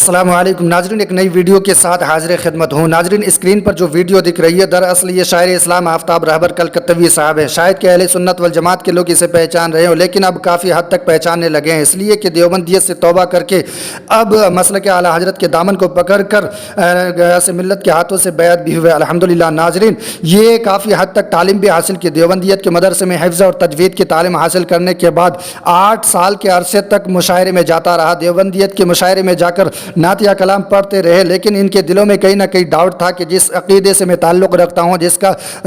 अस्सलाम वालेकुम नाजरीन, एक नई वीडियो के साथ हाजिर खिदमत हूँ। नाजरीन, स्क्रीन पर जो वीडियो दिख रही है दरअसल ये शायर इस्लाम आफ्ताब रहबर कलकत्तवी साहब है। शायद कि अहले सुन्नत वल जमात के लोग इसे पहचान रहे हो, लेकिन अब काफ़ी हद तक पहचानने लगे हैं, इसलिए कि देवबंदियत से तौबा करके अब मसलक आला हजरत के दामन को पकड़ कर गयास मिल्लत के हाथों से बैत भी हुए अल्हम्दुलिल्लाह। नाजरीन, ये काफ़ी हद तक तालीम भी हासिल की। देवबंदियत के मदरसे में हिफ्ज़ और तजवीद की तालीम हासिल करने के बाद 8 साल के अरसे तक मुशायरे में जाता रहा। देवबंदियत के मुशायरे में जाकर नातिया कलाम पढ़ते रहे, लेकिन इनके दिलों में कहीं ना कहीं डाउट था कि जिस अकीदे से मैं ताल्लुक़ रखता हूँ,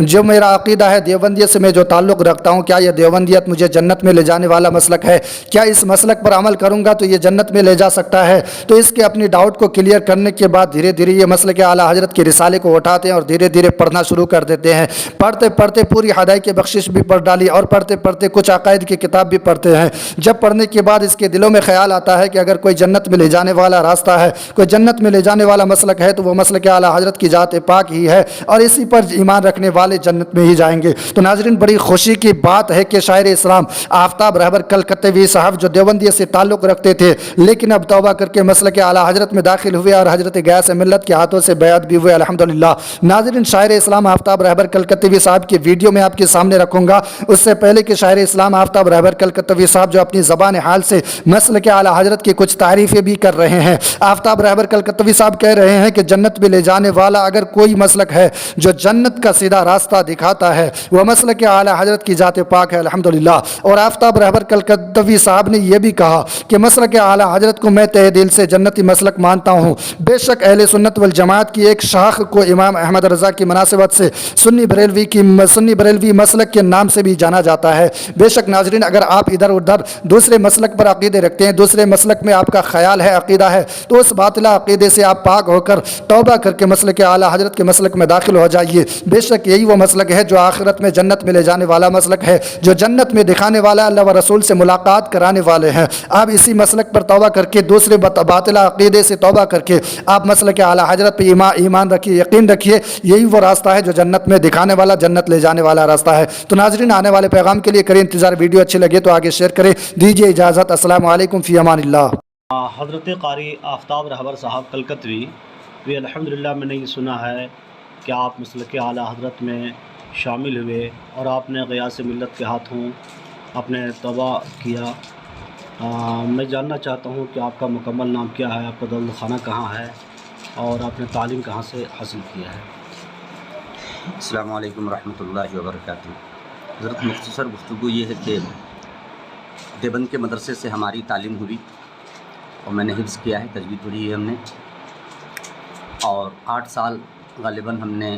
जो मेरा अकीदा है, देवबंदियत से मैं जो ताल्लुक़ रखता हूँ, क्या यह देवबंदियत मुझे जन्नत में ले जाने वाला मसलक है? क्या इस मसलक पर अमल करूँगा तो ये जन्नत में ले जा सकता है? तो इसके अपनी डाउट को क्लियर करने के बाद धीरे धीरे ये मसलक आला हजरत के रिसाले को उठाते हैं और धीरे धीरे पढ़ना शुरू कर देते हैं। पढ़ते पढ़ते पूरी हदाई की बख्शिश भी पढ़ डाली और पढ़ते पढ़ते कुछ अकायद की किताब भी पढ़ते हैं। जब पढ़ने के बाद इसके दिलों में ख्याल आता है कि अगर कोई जन्नत में ले जाने वाला रास्ता है, कोई जन्नत में ले जाने वाला मसलक है, तो वो मसलक आला हजरत की ज़ात पाक ही है और इसी पर ईमान रखने वाले जन्नत में ही जाएंगे। तो नाजरीन, बड़ी खुशी की बात है कि शायर इस्लाम आफ्ताब रहबर कलकत्तवी साहब जो देवबंदियत से ताल्लुक़ रखते थे, लेकिन अब तौबा करके मसलक आला हजरत में दाखिल हुए और हजरत गयास मिल्लत के हाथों से बैत भी हुए अल्हम्दुलिल्लाह। नाजरीन, शायर इस्लाम आफ्ताब रहबर कलकत्तवी साहब की वीडियो में आपके सामने रखूँगा। उससे पहले कि शायर इस्लाम आफ्ताब रहबर कलकत्तवी साहब जो अपनी ज़बान हाल से मसलक आला हजरत की कुछ तारीफ़ें भी कर रहे हैं। आफ्ताब रहबर कलकत्तवी साहब कह रहे हैं कि जन्नत में ले जाने वाला अगर कोई मसलक है जो जन्नत का सीधा रास्ता दिखाता है, वह मसलक आला हजरत की ज़ात पाक है अल्हम्दुलिल्लाह। और आफ्ताब रहबर कलकत्तवी साहब ने यह भी कहा कि मसलक आला हजरत को मैं तहे दिल से जन्नती मसलक मानता हूँ। बेशक अहले सुन्नत वल जमात की एक शाख को इमाम अहमद रज़ा की मुनासिबत से सुन्नी बरेलवी मसलक के नाम से भी जाना जाता है। बेशक नाजरीन, अगर आप इधर उधर दूसरे मसलक पर अकीदे रखते हैं, दूसरे मसलक में आपका ख्याल है, अकीदा है, तो उस बातिला अकीदे से आप पाक होकर तौबा करके मसलक आला हजरत के मसलक में दाखिल हो जाइए। बेशक यही वो मसलक है जो आखिरत में जन्नत में ले जाने वाला मसलक है, जो जन्नत में दिखाने वाला, अल्लाह व रसूल से मुलाकात कराने वाले हैं। आप इसी मसलक पर तौबा करके दूसरे बातिला अकीदे से तौबा करके आप मसलक आला हजरत पर ईमान रखिए, यकीन रखिए, यही वो रास्ता है जो जन्नत में दिखाने वाला, जन्नत ले जाने वाला रास्ता है। तो नाजरीन, आने वाले पैगाम के लिए करें इंतज़ार। वीडियो अच्छी लगे तो आगे शेयर करें। दीजिए इजाज़त। अस्सलाम वालेकुम, फ़ी अमानिल्लाह। हज़रत क़ारी आफ्ताब रहबर साहब कलकत्तवी भी अल्हम्दुलिल्लाह, मैंने ये सुना है कि आप मसलक आला हजरत में शामिल हुए और आपने ग़यास मिल्लत के हाथों अपने तौबा किया। मैं जानना चाहता हूँ कि आपका मुकम्मल नाम क्या है, आपका दौलतखाना कहाँ है और आपने तालीम कहाँ से हासिल किया है? अस्सलामु अलैकुम रहमतुल्लाहि व बरकातुहू। हज़रत मुख्तसर गुफ्तगू ये है कि देवबंद के मदरसे से हमारी तालीम हुई और मैंने हिफ्ज़ किया है, तजवीद पढ़ी है हमने, और 8 साल गालिबन हमने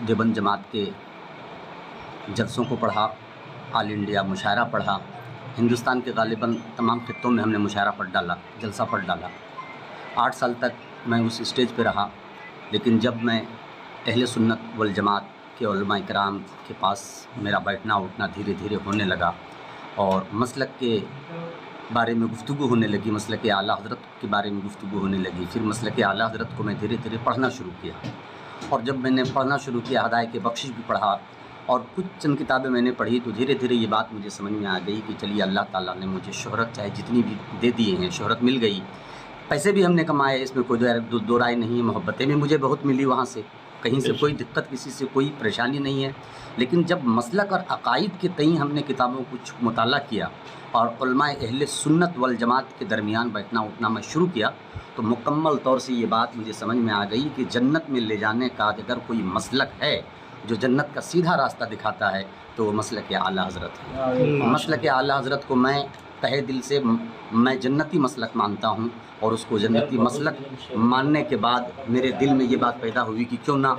देवबंद जमात के जलसों को पढ़ा, ऑल इंडिया मुशायरा पढ़ा, हिंदुस्तान के गालिबन तमाम खित्तों में हमने मुशायरा पढ़ डाला, जलसा पढ़ डाला। 8 साल तक मैं उस स्टेज पे रहा, लेकिन जब मैं अहले सुन्नत वल जमात के उलमा इकराम के पास मेरा बैठना उठना धीरे धीरे होने लगा और मसलक के बारे में गुफ्तगू होने लगी, मसलक आला हज़रत के बारे में गुफ्तगू होने लगी, फिर मसलक आला हज़रत को मैं धीरे धीरे पढ़ना शुरू किया। और जब मैंने पढ़ना शुरू किया, हदाय के बख्शिश भी पढ़ा और कुछ चंद किताबें मैंने पढ़ी, तो धीरे धीरे ये बात मुझे समझ में आ गई कि चलिए अल्लाह ताला ने मुझे शोहरत चाहे जितनी भी दे दिए हैं, शोहरत मिल गई, पैसे भी हमने कमाए, इसमें कोई दो राय नहीं है, मोहब्बतें भी मुझे बहुत मिली वहाँ से, कहीं से कोई दिक्कत, किसी से कोई परेशानी नहीं है। लेकिन जब मसलक और अकायद के तई हमने किताबों को मुताला किया और उलमाए अहले सुन्नत वल जमात के दरमियान बैठना उठना मैं शुरू किया, तो मुकम्मल तौर से ये बात मुझे समझ में आ गई कि जन्नत में ले जाने का अगर कोई मसलक है जो जन्नत का सीधा रास्ता दिखाता है, तो वो मसलक आला हज़रत है। मसलक आला हज़रत को मैं तहे दिल से मैं जन्नती मसलक मानता हूँ और उसको जन्नती मसलक मानने के बाद मेरे दिल में ये बात पैदा हुई कि क्यों ना,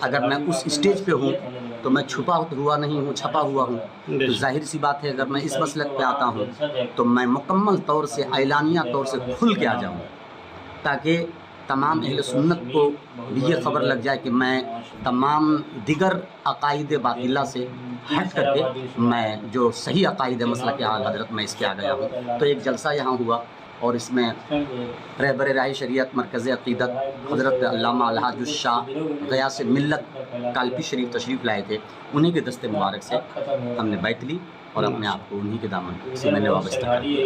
अगर मैं उस स्टेज पे हूँ तो मैं छुपा हुआ नहीं हूँ, छपा हुआ हूँ, तो जाहिर सी बात है अगर मैं इस मसलक पे आता हूँ तो मैं मुकम्मल तौर से ऐलानिया तौर से खुल के आ जाऊँ, ताकि तमाम अहले सुन्नत को भी ये ख़बर लग जाए कि मैं तमाम दिगर अकायद बातिला से हट करके मैं जो सही अकायद मसलक आला हज़रत में इसके आ गया हूँ। तो एक जलसा यहाँ हुआ और इसमें रहबर राह शरीयत मरकज़ अक़ीदत हज़रत अल्लामा अलहाज शाह गयास मिल्लत कालपी शरीफ तशरीफ़ लाए थे, उन्हीं के दस्ते मुबारक से हमने बैत ली और अपने आप को उन्हीं के दामन से मैंने वाबस्ता किया।